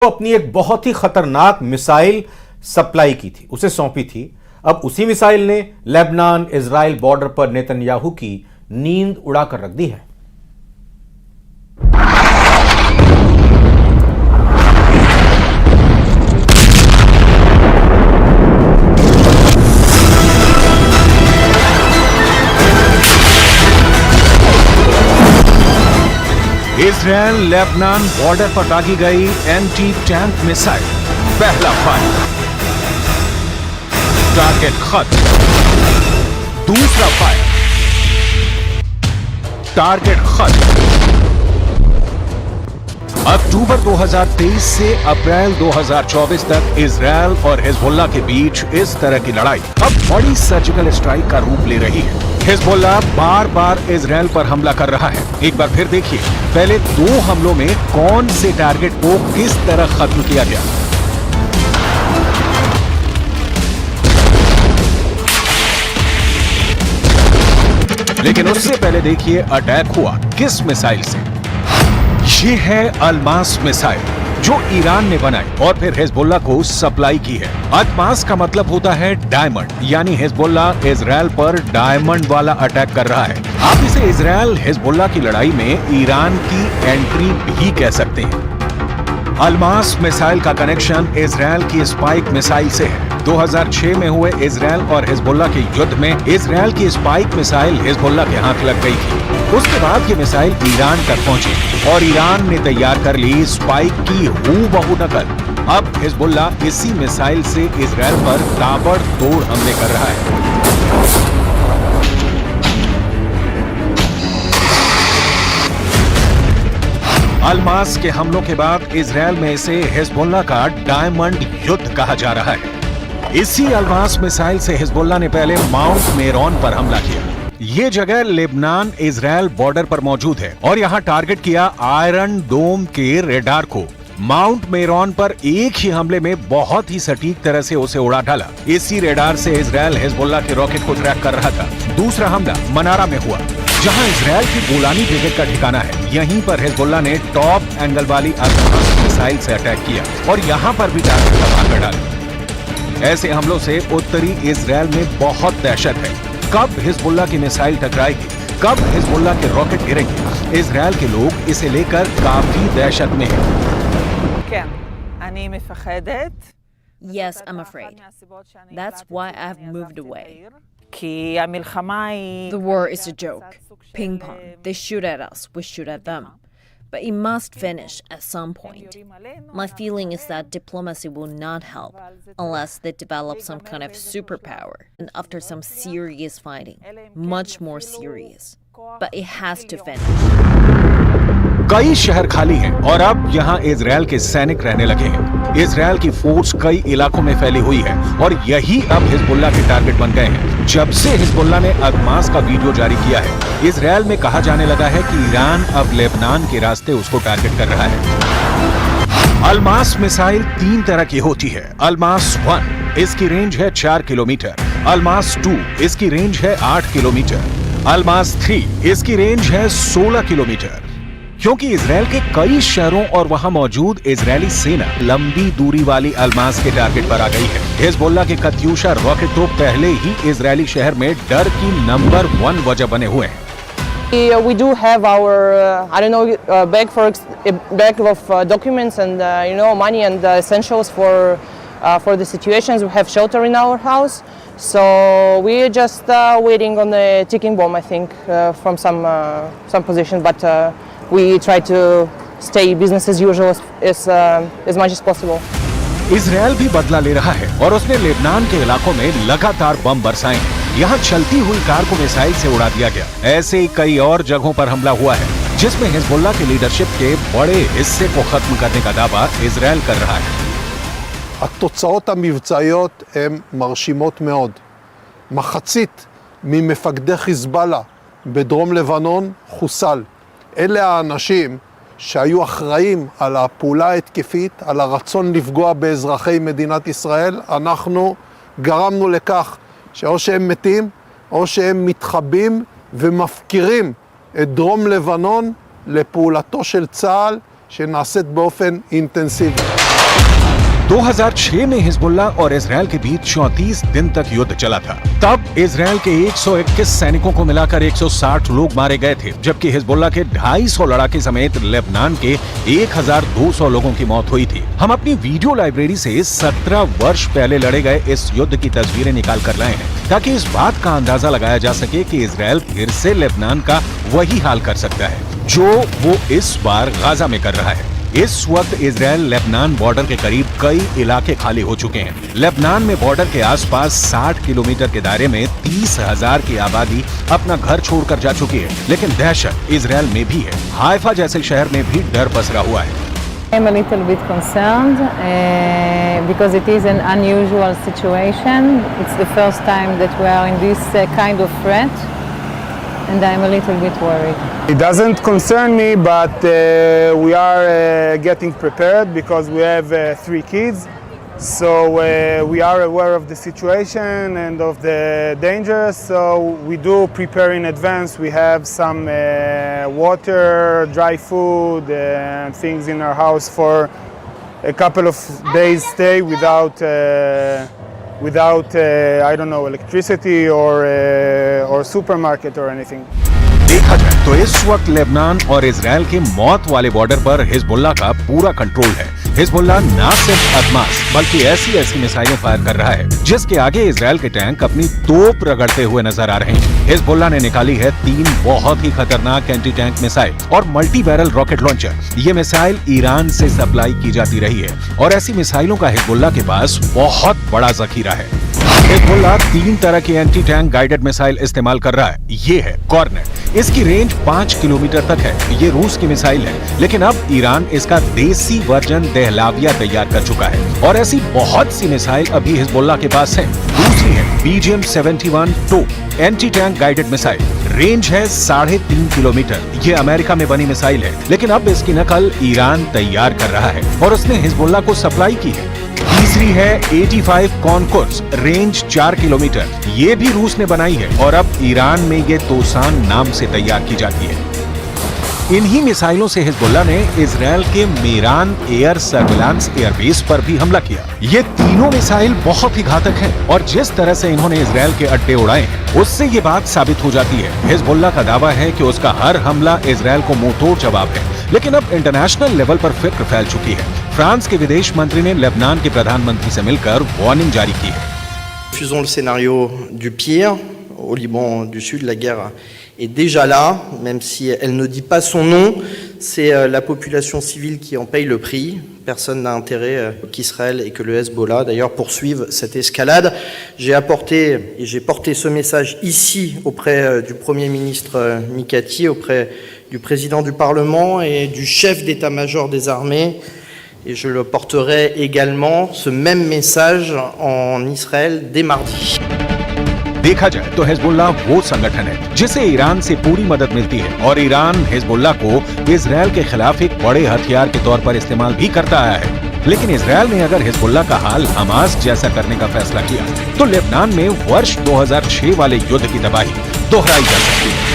अपनी एक बहुत ही खतरनाक मिसाइल सप्लाई की थी, उसे सौंपी थी। अब उसी मिसाइल ने लेबनान इजराइल बॉर्डर पर नेतन्याहू की नींद उड़ाकर रख दी है। इजराइल लेबनान बॉर्डर पर दागी गई एंटी टैंक मिसाइल। पहला फायर, टारगेट खत्म। दूसरा फायर, टारगेट खत्म। अक्टूबर 2023 से अप्रैल 2024 तक इजराइल और हिजबुल्लाह के बीच इस तरह की लड़ाई अब बड़ी सर्जिकल स्ट्राइक का रूप ले रही है। हिजबुल्लाह बार बार इजराइल पर हमला कर रहा है। एक बार फिर देखिए, पहले 2 हमलों में कौन से टारगेट को किस तरह खत्म किया गया। लेकिन उससे पहले देखिए अटैक हुआ किस मिसाइल से। ये है अल्मास मिसाइल जो ईरान ने बनाई और फिर हिजबुल्लाह को सप्लाई की है। अल्मास का मतलब होता है डायमंड, यानी हिजबुल्लाह इजराइल पर डायमंड वाला अटैक कर रहा है। आप इसे इजराइल हिजबुल्लाह की लड़ाई में ईरान की एंट्री भी कह सकते हैं। अल्मास मिसाइल का कनेक्शन इजराइल की स्पाइक मिसाइल से है। 2006 में हुए इजराइल और हिजबुल्लाह के युद्ध में इजराइल की स्पाइक मिसाइल हिजबुल्लाह के हाथ लग गई थी। उसके बाद ये मिसाइल ईरान तक पहुंची और ईरान ने तैयार कर ली स्पाइक की हूबहू नकल। अब हिजबुल्लाह इसी मिसाइल से इजराइल पर ताबड़तोड़ हमले कर रहा है। अल्मास के हमलों के बाद इजराइल में इसे हिजबुल्लाह का डायमंड युद्ध कहा जा रहा है। इसी अल्मास मिसाइल से हिजबुल्लाह ने पहले माउंट मेरॉन पर हमला किया। ये जगह लेबनान इजराइल बॉर्डर पर मौजूद है और यहाँ टारगेट किया आयरन डोम के रेडार को। माउंट मेरॉन पर एक ही हमले में बहुत ही सटीक तरह से उसे उड़ा डाला। इसी रेडार से इजराइल हिजबुल्लाह के रॉकेट को ट्रैक कर रहा था। दूसरा हमला मनारा में हुआ, जहां इजराइल की गोलानी ब्रिगेड का ठिकाना है। यहीं पर हिजबुल्लाह ने टॉप एंगल वाली अल्मास मिसाइल से अटैक किया और यहाँ पर भी टारगेट तबाह कर डाला। ऐसे हमलों से उत्तरी इजराइल में बहुत दहशत है। कब हिजबुल्लाह की मिसाइल टकराएगी, कब हिजबुल्लाह के रॉकेट गिरेंगे, इजराइल के लोग इसे लेकर काफी दहशत में हैं। Yes, I'm afraid. That's why I've moved away. The war is a joke. Ping pong. They shoot at us, we shoot at them. But it must finish at some point. My feeling is that diplomacy will not help unless they develop some kind of superpower. And after some serious fighting, much more serious. But it has to finish. कई शहर खाली हैं और अब यहाँ Israel के सैनिक रहने लगे हैं। इजराइल की फोर्स कई इलाकों में फैली हुई है और यही अब हिजबुल्लाह के टारगेट बन गए हैं। जब से हिजबुल्लाह ने अल्मास का वीडियो जारी किया है, इजराइल में कहा जाने लगा है कि ईरान अब लेबनान के रास्ते उसको टारगेट कर रहा है। अल्मास मिसाइल 3 तरह की होती है। अल्मास 1, इसकी रेंज है 4 किलोमीटर। अल्मास 2, इसकी रेंज है 8 किलोमीटर। अल्मास 3, इसकी रेंज है 16 किलोमीटर। क्योंकि इजराइल के कई शहरों और वहां मौजूद इजरायली सेना लंबी दूरी वाली अल्मास के टारगेट पर आ गई है। हिजबुल्लाह के कत्यूशा रॉकेट तो पहले ही इजरायली शहर में डर की नंबर 1 वजह बने हुए हैं। We do have our, bag of documents and money and essentials for the situations. We have shelter in our house, so we're just waiting on the ticking bomb. I think from some position, but we try to stay business as usual as much as possible. Israel भी बदला ले रहा है और उसने Lebanon के इलाकों में लगातार बम बरसाए हैं। यहाँ चलती हुई कार को मिसाइल से उड़ा दिया गया। ऐसे ही कई और जगहों पर हमला हुआ है, जिसमें हिजबुल्लाह की लीडरशिप के बड़े हिस्से को खत्म करने का दावा इजराइल कर रहा है। התוצאות המבצעיות הן מרשימות מאוד. מחצית ממפקדי חיזבאללה בדרום לבנון חוסל. אלה האנשים שהיו אחראים על הפעולה ההתקפית, על הרצון לפגוע באזרחי מדינת ישראל. אנחנו גרמנו לכך שאו שהם מתים או שהם מתחבאים ומפקירים את דרום לבנון לפעולתו של צה"ל שנעשית באופן אינטנסיבי. 2006 में हिजबुल्ला और इजरायल के बीच 34 दिन तक युद्ध चला था। तब इजरायल के 121 सैनिकों को मिलाकर 160 लोग मारे गए थे, जबकि हिजबुल्ला के 250 लड़ाके समेत लेबनान के 1200 लोगों की मौत हुई थी। हम अपनी वीडियो लाइब्रेरी से 17 वर्ष पहले लड़े गए इस युद्ध की तस्वीरें निकाल कर लाए हैं, ताकि इस बात का अंदाजा लगाया जा सके कि इजरायल फिर से लेबनान का वही हाल कर सकता है जो वो इस बार गाजा में कर रहा है। इस वक्त इजरायल लेबनान बॉर्डर के करीब कई इलाके खाली हो चुके हैं। लेबनान में बॉर्डर के आसपास 60 किलोमीटर के दायरे में 30,000 की आबादी अपना घर छोड़कर जा चुकी है, लेकिन दहशत इजरायल में भी है। हाइफा जैसे शहर में भी डर पसरा हुआ है। I'm a little bit concerned because it is an unusual situation. It's the first time that we are in this kind of threat, and I'm a little bit worried. It doesn't concern me, but we are getting prepared because we have 3 kids. So we are aware of the situation and of the dangers, so we do prepare in advance. We have some water, dry food, and things in our house for a couple of days stay without I don't know, electricity or supermarket or anything. देखा जाए तो इस वक्त Lebanon और Israel के मौत वाले border पर हिजबुल्ला का पूरा कंट्रोल है। हिजबुल्ला न सिर्फ अदमास बल्कि ऐसी मिसाइलें फायर कर रहा है जिसके आगे इजरायल के टैंक अपनी तोप रगड़ते हुए नजर आ रहे हैं। हिजबुल्ला ने निकाली है 3 बहुत ही खतरनाक एंटी टैंक मिसाइल और मल्टी बैरल रॉकेट लॉन्चर। ये मिसाइल ईरान से सप्लाई की जाती रही है और ऐसी मिसाइलों का हिजबुल्ला के पास बहुत बड़ा जखीरा है। हिजबुल्ला 3 तरह की एंटी टैंक गाइडेड मिसाइल इस्तेमाल कर रहा है। ये है कॉर्नेट, इसकी रेंज 5 किलोमीटर तक है। ये रूस की मिसाइल है, लेकिन अब ईरान इसका देसी वर्जन दहलाविया तैयार कर चुका है और ऐसी बहुत सी मिसाइल अभी हिजबुल्ला के पास है। दूसरी है BGM-71 anti tank guided missile, range है 3.5 किलोमीटर। ये अमेरिका में बनी मिसाइल है, लेकिन अब इसकी नकल ईरान तैयार कर रहा है और उसने हिजबुल्ला को सप्लाई की है। तीसरी है 85 कॉनकोर्स, रेंज 4 किलोमीटर। ये भी रूस ने बनाई है और अब ईरान में ये तोसान नाम से तैयार की जाती है। इन्हीं मिसाइलों से हिजबुल्ला ने इजरायल के मेरान एयर सर्विलांस एयरबेस पर भी हमला किया। ये तीनों मिसाइल बहुत ही घातक हैं और जिस तरह से इन्होंने इजरायल के अड्डे उड़ाए हैं उससे ये बात साबित हो जाती है। हिजबुल्ला का दावा है कि उसका हर हमला इजरायल को मुंहतोड़ जवाब है, लेकिन अब इंटरनेशनल लेवल पर फिक्र फैल चुकी है। फ्रांस के विदेश मंत्री ने लेबनान के प्रधानमंत्री से मिलकर वार्निंग जारी की है। Refusons le scénario du pire. Au Liban du Sud, la guerre est déjà là, même si elle ne dit pas son nom. C'est la population civile qui en paye le prix. Personne n'a intérêt qu'Israël et que le Hezbollah, d'ailleurs, poursuivent cette escalade. J'ai porté ce message ici auprès du Premier ministre Mikati, auprès du président du Parlement et du chef d'état-major des armées. Et je le porterai également, ce même message, en Israël dès mardi. देखा जाए तो Hezbollah वो संगठन है जिसे Iran से पूरी मदद मिलती है और ईरान हिजबुल्ला को इजरायल के खिलाफ एक बड़े हथियार के तौर पर इस्तेमाल भी करता आया है। लेकिन इजरायल ने अगर हिजबुल्ला का हाल हमास जैसा करने का फैसला किया तो लेबनान में वर्ष 2006 वाले युद्ध की तबाही दोहराई जा सकती है।